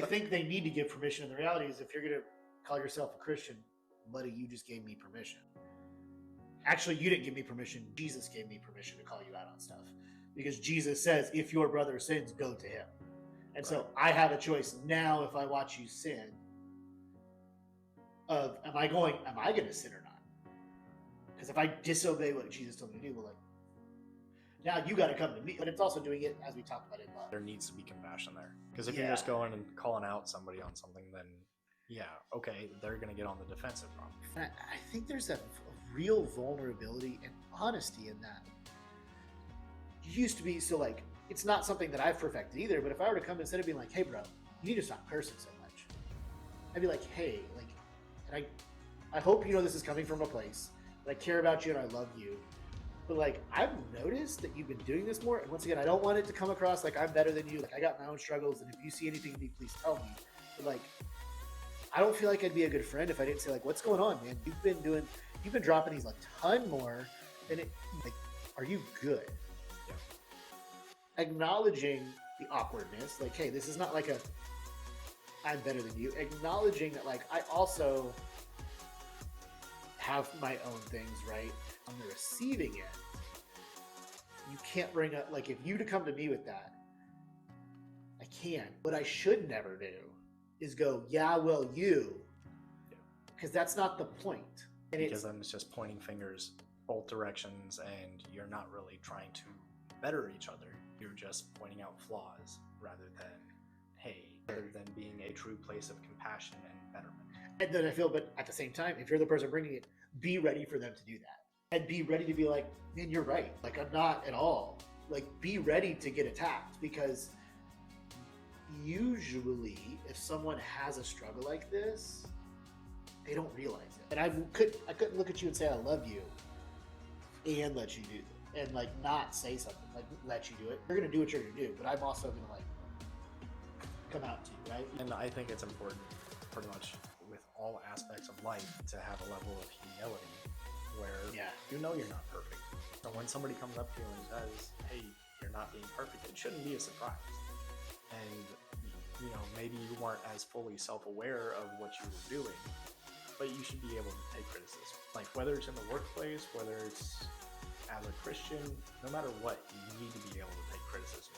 they think they need to give permission. And the reality is, if you're going to call yourself a Christian, buddy, you just gave me permission. Actually, you didn't give me permission. Jesus gave me permission to call you out on stuff. Because Jesus says, if your brother sins, go to him. And so I have a choice now if I watch you sin of, am I going to sin or not? Because if I disobey what Jesus told me to do, well, like, now you got to come to me. But it's also doing it, as we talked about, in love. There needs to be compassion there. Because if you're just going and calling out somebody on something, then okay, they're going to get on the defensive probably. I think there's a real vulnerability and honesty in that. You used to be, so like, it's not something that I've perfected either, but if I were to come instead of being like, hey bro, you need to stop cursing so much, I'd be like, hey, like, and I hope you know this is coming from a place that I care about you and I love you, but like, I've noticed that you've been doing this more, and once again, I don't want it to come across like I'm better than you, like I got my own struggles, and if you see anything in me, please tell me, but like, I don't feel like I'd be a good friend if I didn't say like, what's going on, man? You've been dropping these a ton more, and it, like, are you good? Acknowledging the awkwardness, like, hey, this is not like I'm better than you. Acknowledging that, like, I also have my own things, right? On the receiving end, you can't bring up, like, if you to come to me with that, I can. What I should never do is go, yeah, well, you, because that's not the point. And because then it's just pointing fingers both directions, and you're not really trying to better each other. You're just pointing out flaws rather than being a true place of compassion and betterment. And then I feel, but at the same time, if you're the person bringing it, be ready for them to do that. And be ready to be like, man, you're right. Like, I'm not at all. Like, be ready to get attacked, because usually if someone has a struggle like this, they don't realize it. And I couldn't look at you and say I love you and let you do it. And like not say something, like let you do it. You're gonna do what you're gonna do, but I'm also gonna like come out to you, right? And I think it's important, pretty much with all aspects of life, to have a level of humility where you know you're not perfect. So when somebody comes up to you and says, hey, you're not being perfect, it shouldn't be a surprise. And you know, maybe you weren't as fully self-aware of what you were doing, but you should be able to take criticism. Like, whether it's in the workplace, whether it's as a Christian, no matter what, you need to be able to take criticism.